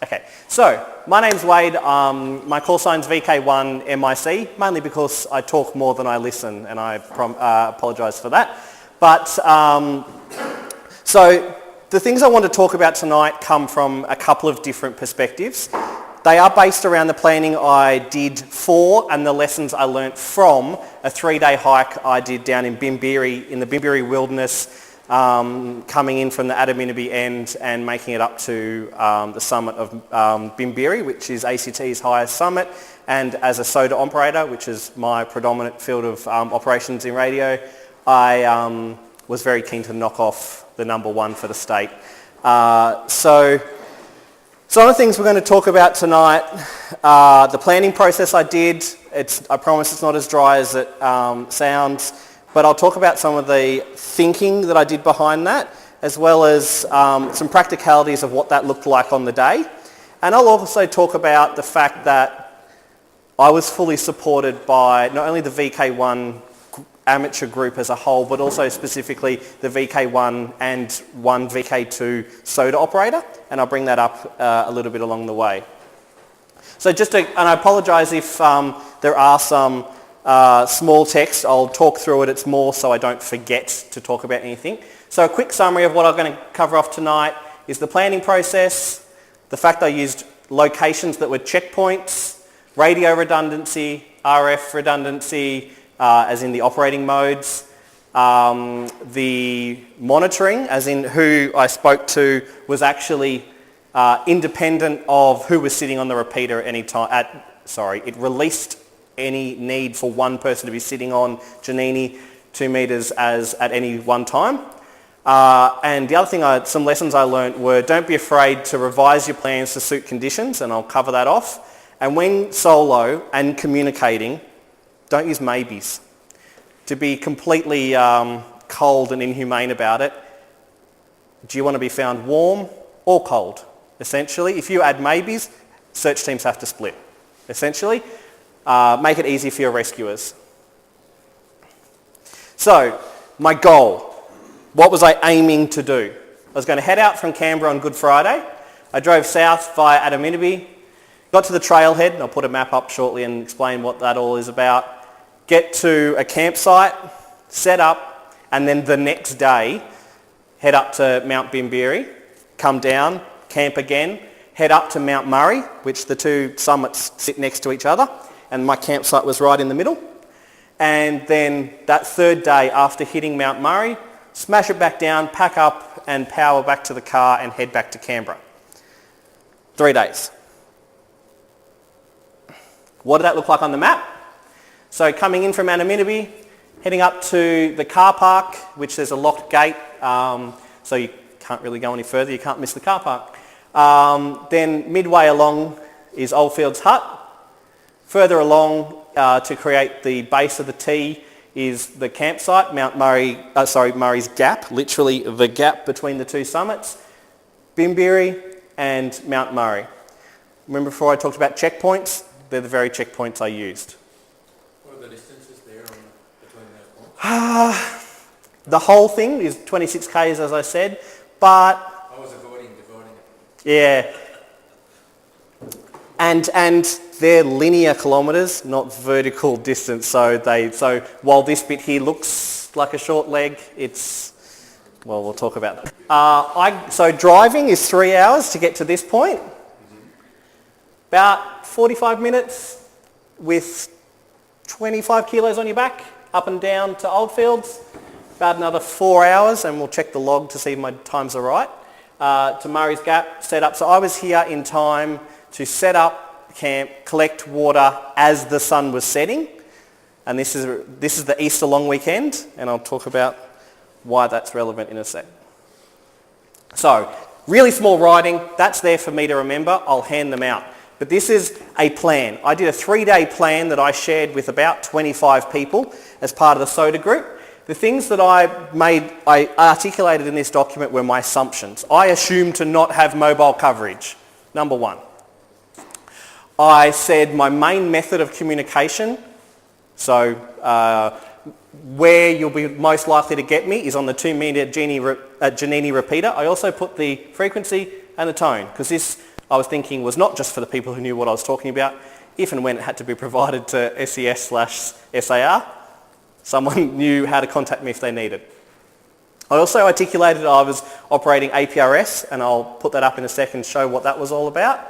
Okay, so my name's Wade. My call sign's VK1MIC, mainly because I talk more than I listen, and I apologise for that. But so the things I want to talk about tonight come from a couple of different perspectives. They are based around the planning I did for and the lessons I learnt from a 3-day hike I did down in Bimberi, in the Bimberi Wilderness, coming in from the Adaminaby end and making it up to the summit of Bimberi, which is ACT's highest summit. And as a SOTA operator, which is my predominant field of operations in radio, I was very keen to knock off the number one for the state. So some of the things we're going to talk about tonight, the planning process I did. I promise it's not as dry as it sounds. But I'll talk about some of the thinking that I did behind that, as well as some practicalities of what that looked like on the day. And I'll also talk about the fact that I was fully supported by not only the VK1 amateur group as a whole, but also specifically the VK1 and one VK2 SOTA operator. And I'll bring that up a little bit along the way. So and I apologise if there are some small text. I'll talk through it. It's more so I don't forget to talk about anything. So a quick summary of what I'm going to cover off tonight is the planning process, the fact I used locations that were checkpoints, radio redundancy, RF redundancy, as in the operating modes, the monitoring, as in who I spoke to was actually independent of who was sitting on the repeater at any time. It released any need for one person to be sitting on Giannini 2 metres at any one time. And the other thing, some lessons I learnt were don't be afraid to revise your plans to suit conditions, and I'll cover that off. And when solo and communicating, don't use maybes. To be completely cold and inhumane about it, do you want to be found warm or cold? Essentially, if you add maybes, search teams have to split. Essentially, make it easy for your rescuers. So, my goal. What was I aiming to do? I was going to head out from Canberra on Good Friday. I drove south via Adaminaby, got to the trailhead, and I'll put a map up shortly and explain what that all is about. Get to a campsite, set up, and then the next day, head up to Mount Bimberi, come down, camp again, head up to Mount Murray, which the two summits sit next to each other, and my campsite was right in the middle. And then that third day after hitting Mount Murray, smash it back down, pack up and power back to the car and head back to Canberra. 3 days. What did that look like on the map? So coming in from Adaminaby, heading up to the car park, which there's a locked gate, so you can't really go any further, you can't miss the car park. Then midway along is Oldfields Hut. Further along to create the base of the T is the campsite, Murray's Gap, literally the gap between the two summits, Bimberi and Mount Murray. Remember before I talked about checkpoints? They're the very checkpoints I used. What are the distances there between those points? The whole thing is 26 k's, as I said, but I was avoiding it. Yeah. And they're linear kilometres, not vertical distance. So while this bit here looks like a short leg, we'll talk about that. So driving is 3 hours to get to this point. About 45 minutes with 25 kilos on your back, up and down to Oldfields. About another 4 hours, and we'll check the log to see if my times are right, to Murray's Gap, set up. So I was here in time to set up camp, collect water as the sun was setting. And this is the Easter long weekend, and I'll talk about why that's relevant in a sec. So, really small writing, that's there for me to remember. I'll hand them out. But this is a plan. I did a 3-day plan that I shared with about 25 people as part of the SOTA group. The things that I articulated in this document were my assumptions. I assumed to not have mobile coverage, number one. I said my main method of communication, so where you'll be most likely to get me is on the 2 metre Giannini repeater. I also put the frequency and the tone, because this I was thinking was not just for the people who knew what I was talking about. If and when it had to be provided to SES/SAR, someone knew how to contact me if they needed. I also articulated I was operating APRS, and I'll put that up in a second to show what that was all about.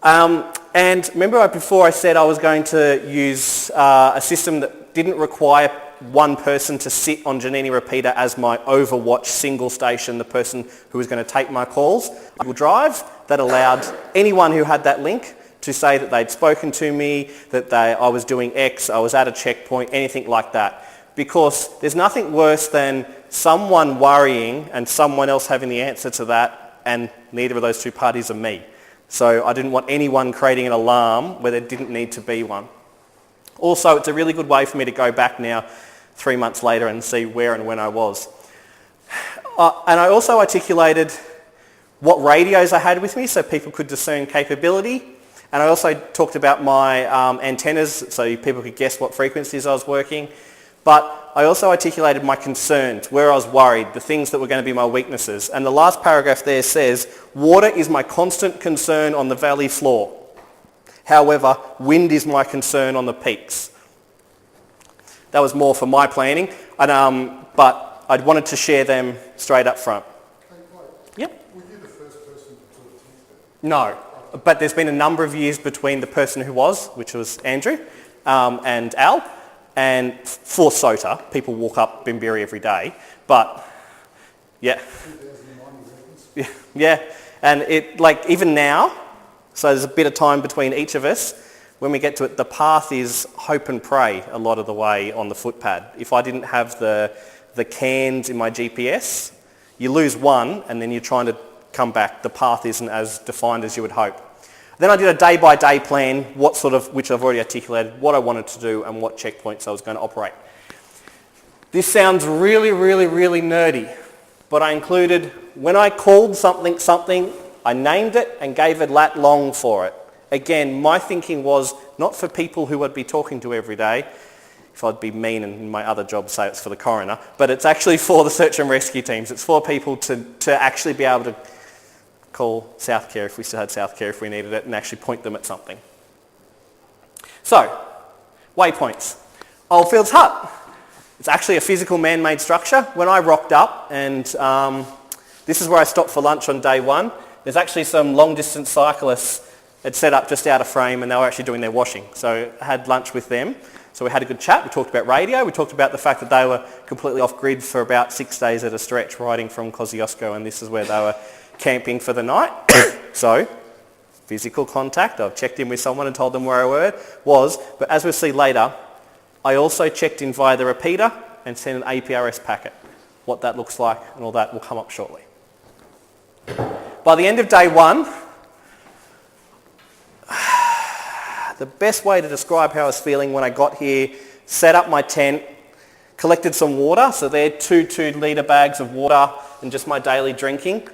And remember before I said I was going to use a system that didn't require one person to sit on Janini Repeater as my overwatch single station, the person who was going to take my calls. Google Drive that allowed anyone who had that link to say that they'd spoken to me, that I was doing X, I was at a checkpoint, anything like that. Because there's nothing worse than someone worrying and someone else having the answer to that, and neither of those two parties are me. So I didn't want anyone creating an alarm where there didn't need to be one. Also, it's a really good way for me to go back now 3 months later and see where and when I was. And I also articulated what radios I had with me so people could discern capability. And I also talked about my antennas so people could guess what frequencies I was working. But I also articulated my concerns, where I was worried, the things that were going to be my weaknesses. And the last paragraph there says, water is my constant concern on the valley floor. However, wind is my concern on the peaks. That was more for my planning, but I wanted to share them straight up front. Yep. Were you the first person to attempt it? No, but there's been a number of years between the person who was, which was Andrew, and Al. And for SOTA, people walk up Bimberi every day, but yeah. Yeah, and it, like, even now, so there's a bit of time between each of us. When we get to it, the path is hope and pray a lot of the way on the footpad. If I didn't have the cans in my GPS, you lose one and then you're trying to come back. The path isn't as defined as you would hope. Then I did a day-by-day plan, which I've already articulated, what I wanted to do and what checkpoints I was going to operate. This sounds really, really, really nerdy, but I included, when I called something, I named it and gave a lat long for it. Again, my thinking was not for people who I'd be talking to every day, if I'd be mean and in my other job say it's for the coroner, but it's actually for the search and rescue teams. It's for people to actually be able to call South Care if we still had South Care if we needed it and actually point them at something. So, waypoints. Oldfields Hut. It's actually a physical man-made structure. When I rocked up, and this is where I stopped for lunch on day one, there's actually some long-distance cyclists had set up just out of frame and they were actually doing their washing. So I had lunch with them. So we had a good chat. We talked about radio. We talked about the fact that they were completely off-grid for about 6 days at a stretch riding from Kosciuszko, and this is where they were camping for the night. So, physical contact. I've checked in with someone and told them where I was. But as we'll see later, I also checked in via the repeater and sent an APRS packet. What that looks like and all that will come up shortly. By the end of day one, the best way to describe how I was feeling when I got here, set up my tent, collected some water. So they're 2-2-litre bags of water and just my daily drinking.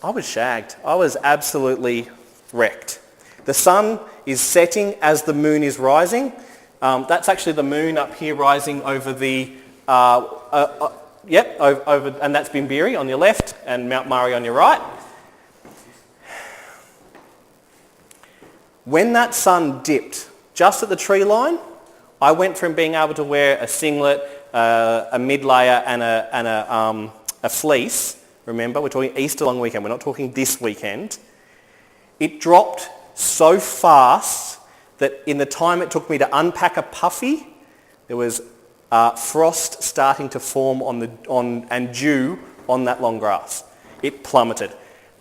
I was shagged. I was absolutely wrecked. The sun is setting as the moon is rising. That's actually the moon up here rising over the, over, and that's Bimberi on your left and Mount Murray on your right. When that sun dipped just at the tree line, I went from being able to wear a singlet, a mid-layer and a fleece. Remember, we're talking Easter long weekend. We're not talking this weekend. It dropped so fast that in the time it took me to unpack a puffy, there was frost starting to form and dew on that long grass. It plummeted.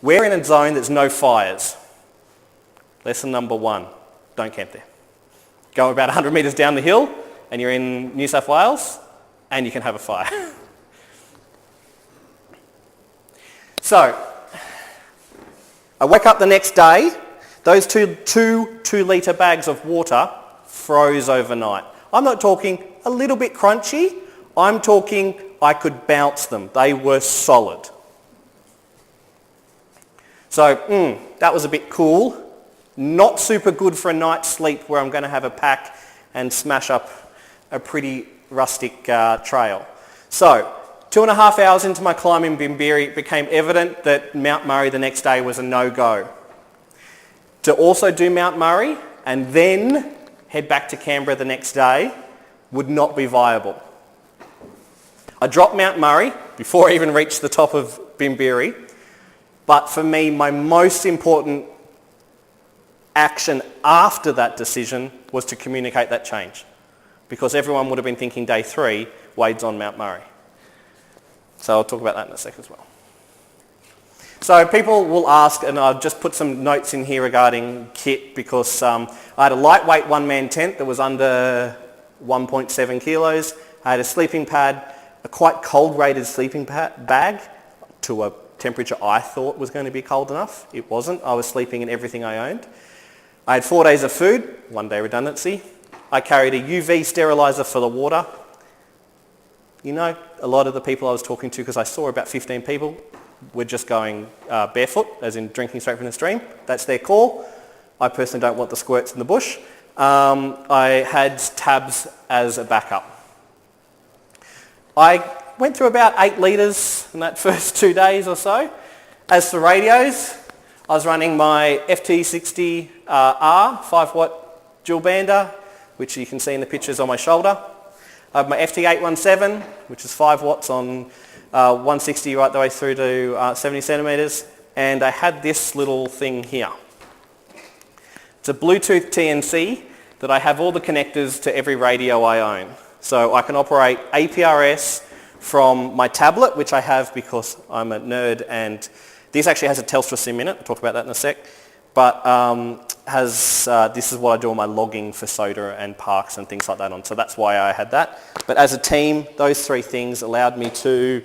We're in a zone that's no fires. Lesson number 1, don't camp there. Go about 100 metres down the hill and you're in New South Wales and you can have a fire. So, I wake up the next day, those two 2-litre bags of water froze overnight. I'm not talking a little bit crunchy, I'm talking I could bounce them. They were solid. So, that was a bit cool. Not super good for a night's sleep where I'm going to have a pack and smash up a pretty rustic trail. So, 2.5 hours into my climb in Bimberi, it became evident that Mount Murray the next day was a no-go. to also do Mount Murray and then head back to Canberra the next day would not be viable. I dropped Mount Murray before I even reached the top of Bimberi, but for me, my most important action after that decision was to communicate that change, because everyone would have been thinking day 3, Wade's on Mount Murray. So I'll talk about that in a sec as well. So people will ask, and I've just put some notes in here regarding kit, because I had a lightweight one-man tent that was under 1.7 kilos. I had a sleeping pad, a quite cold-rated sleeping bag to a temperature I thought was going to be cold enough. It wasn't. I was sleeping in everything I owned. I had 4 days of food, 1 day redundancy. I carried a UV sterilizer for the water. You know, a lot of the people I was talking to, because I saw about 15 people, were just going barefoot, as in drinking straight from the stream. That's their call. I personally don't want the squirts in the bush. I had tabs as a backup. I went through about 8 litres in that first 2 days or so. As for radios, I was running my FT60R 5 watt dual bander, which you can see in the pictures on my shoulder. I have my FT817, which is 5 watts on 160 right the way through to 70 centimetres. And I had this little thing here. It's a Bluetooth TNC that I have all the connectors to every radio I own. So I can operate APRS from my tablet, which I have because I'm a nerd, and this actually has a Telstra SIM in it. I'll talk about that in a sec. But this is what I do all my logging for soda and parks and things like that on. So that's why I had that. But as a team, those 3 things allowed me to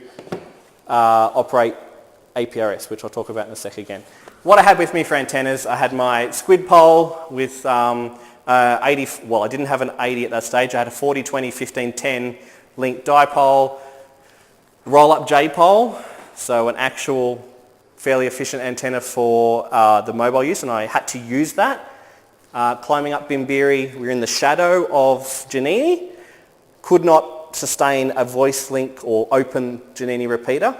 operate APRS, which I'll talk about in a sec again. What I had with me for antennas, I had my squid pole with 80, well, I didn't have an 80 at that stage. I had a 40, 20, 15, 10 link dipole, roll-up J-pole, so an actual fairly efficient antenna for the mobile use, and I had to use that. Climbing up Bimberi, we were in the shadow of Giannini, could not sustain a voice link or open Giannini repeater.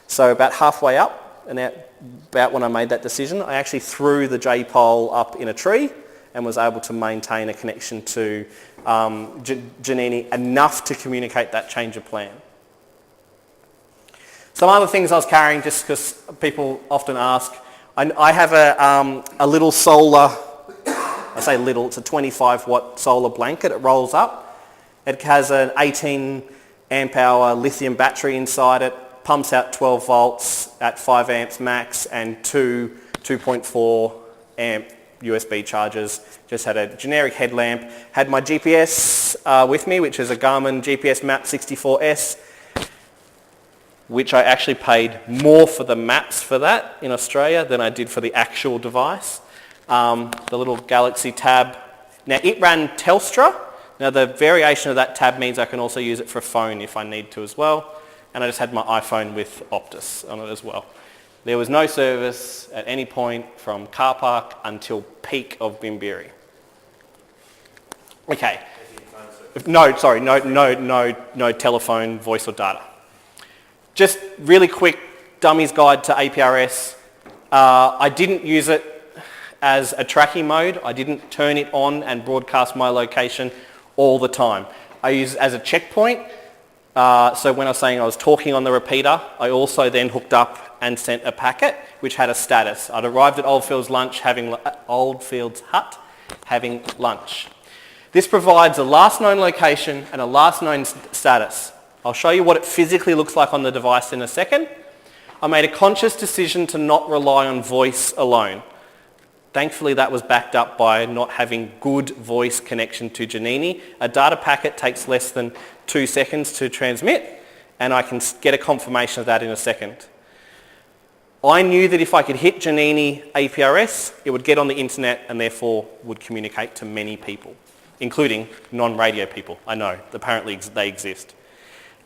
So about halfway up, and about when I made that decision, I actually threw the J-pole up in a tree and was able to maintain a connection to Giannini enough to communicate that change of plan. Some other things I was carrying, just because people often ask, I have a little solar, I say little, it's a 25 watt solar blanket. It rolls up. It has an 18 amp hour lithium battery inside it, pumps out 12 volts at 5 amps max, and 2.4 amp USB chargers. Just had a generic headlamp. Had my GPS with me, which is a Garmin GPS Map 64S, which I actually paid more for the maps for that in Australia than I did for the actual device. The little Galaxy tab. Now it ran Telstra. Now the variation of that tab means I can also use it for a phone if I need to as well. And I just had my iPhone with Optus on it as well. There was no service at any point from car park until peak of Bimberi. Okay. No, sorry, no telephone, voice or data. Just really quick dummy's guide to APRS. I didn't use it as a tracking mode. I didn't turn it on and broadcast my location all the time. I use it as a checkpoint. So when I was saying I was talking on the repeater, I also then hooked up and sent a packet which had a status. I'd arrived at Oldfields Hut having lunch. This provides a last known location and a last known status. I'll show you what it physically looks like on the device in a second. I made a conscious decision to not rely on voice alone. Thankfully that was backed up by not having good voice connection to Giannini. A data packet takes less than 2 seconds to transmit, and I can get a confirmation of that in a second. I knew that if I could hit Giannini APRS, it would get on the internet and therefore would communicate to many people, including non-radio people. I know, apparently they exist.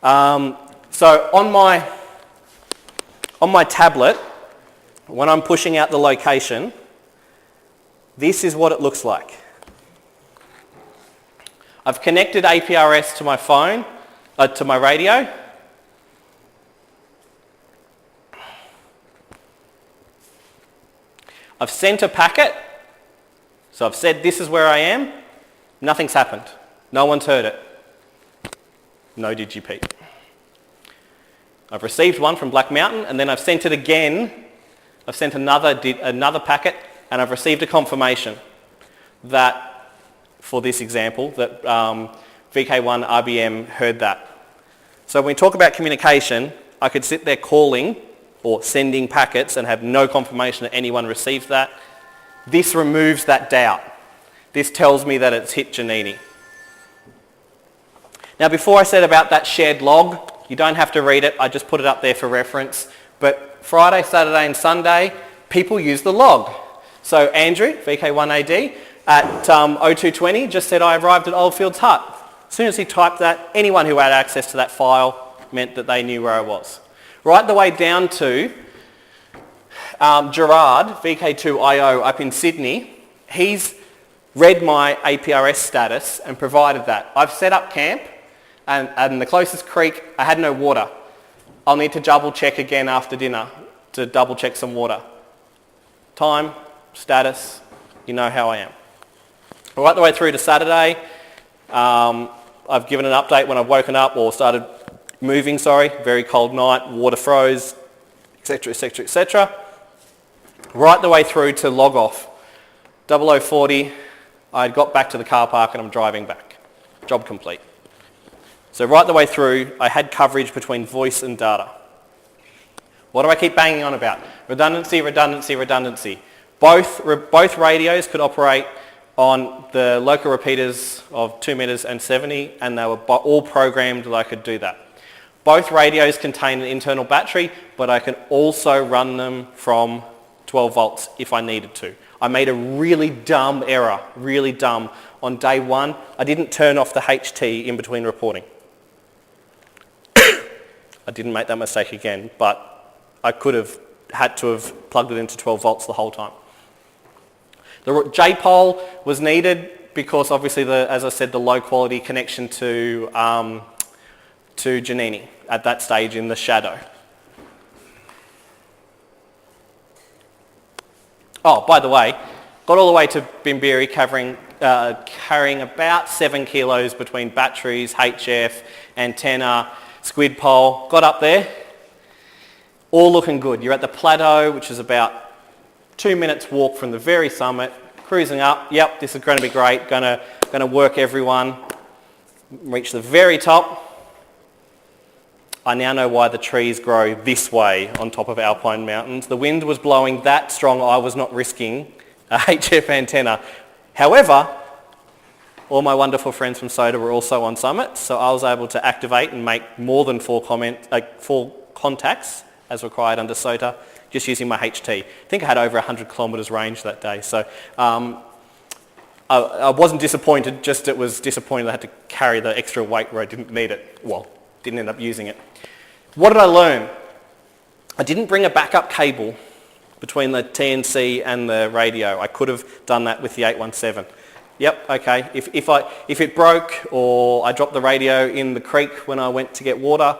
So on my tablet, when I'm pushing out the location, this is what it looks like. I've connected APRS to my phone, to my radio. I've sent a packet So I've said this is where I am, nothing's happened. No one's heard it. No Digipeat. I've received one from Black Mountain and then I've sent it again. I've sent another packet and I've received a confirmation that, for this example, that VK1 RBM heard that. So when we talk about communication, I could sit there calling or sending packets and have no confirmation that anyone received that. This removes that doubt. This tells me that it's hit Giannini. Now before I said about that shared log, you don't have to read it, I just put it up there for reference. But Friday, Saturday and Sunday, people use the log. So Andrew, VK1AD, at 0220 just said I arrived at Oldfields Hut. As soon as he typed that, anyone who had access to that file meant that they knew where I was. Right the way down to Gerard, VK2IO up in Sydney, he's read my APRS status and provided that. I've set up camp and the closest creek, I had no water. I'll need to double check again after dinner to double check some water. Time, status, you know how I am. Right the way through to Saturday, I've given an update when I've woken up or started moving, very cold night, water froze, etc, etc, etc. Right the way through to log off. 0040, I got back to the car park and I'm driving back. Job complete. So right the way through, I had coverage between voice and data. What do I keep banging on about? Redundancy, redundancy, redundancy. Both radios could operate on the local repeaters of 2 meters and 70, and they were all programmed that I could do that. Both radios contain an internal battery, but I can also run them from 12 volts if I needed to. I made a really dumb error, really dumb. On day one, I didn't turn off the HT in between reporting. I didn't make that mistake again, but I could have had to have plugged it into 12 volts the whole time. The J-pole was needed because obviously, as I said, the low quality connection to Giannini at that stage in the shadow. Oh, by the way, got all the way to Bimberi carrying about 7 kilos between batteries, HF, antenna, squid pole. Got up there, all looking good. You're at the plateau, which is about 2 minutes walk from the very summit, cruising up. Yep, this is going to be great. Going to work everyone. Reach the very top. I now know why the trees grow this way on top of alpine mountains. The wind was blowing that strong, I was not risking a HF antenna. However, all my wonderful friends from SOTA were also on summit, so I was able to activate and make more than 4 contacts as required under SOTA, just using my HT. I think I had over 100 kilometres range that day, so I wasn't disappointed, just it was disappointing I had to carry the extra weight where I didn't need it. Well, didn't end up using it. What did I learn? I didn't bring a backup cable between the TNC and the radio. I could have done that with the 817. Yep, okay. If it broke or I dropped the radio in the creek when I went to get water,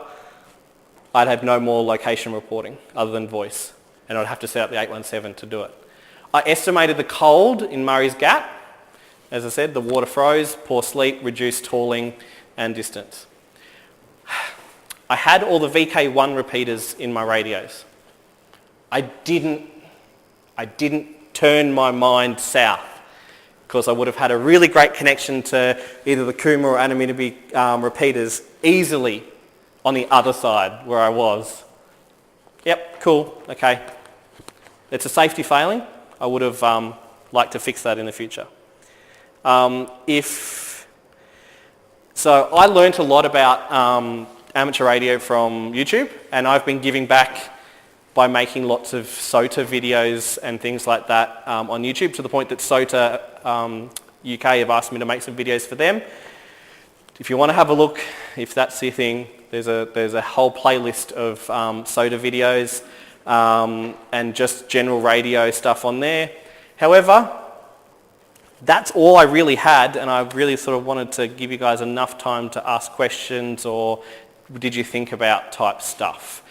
I'd have no more location reporting other than voice, and I'd have to set up the 817 to do it. I estimated the cold in Murray's Gap. As I said, the water froze, poor sleep, reduced tooling and distance. I had all the VK1 repeaters in my radios. I didn't turn my mind south because I would have had a really great connection to either the Kuma or Anonymity repeaters easily on the other side where I was. Yep, cool, okay. It's a safety failing. I would have liked to fix that in the future. So I learnt a lot about amateur radio from YouTube, and I've been giving back by making lots of SOTA videos and things like that on YouTube, to the point that SOTA UK have asked me to make some videos for them. If you want to have a look, if that's your thing, there's a whole playlist of SOTA videos and just general radio stuff on there. However, that's all I really had, and I really sort of wanted to give you guys enough time to ask questions or did you think about type stuff.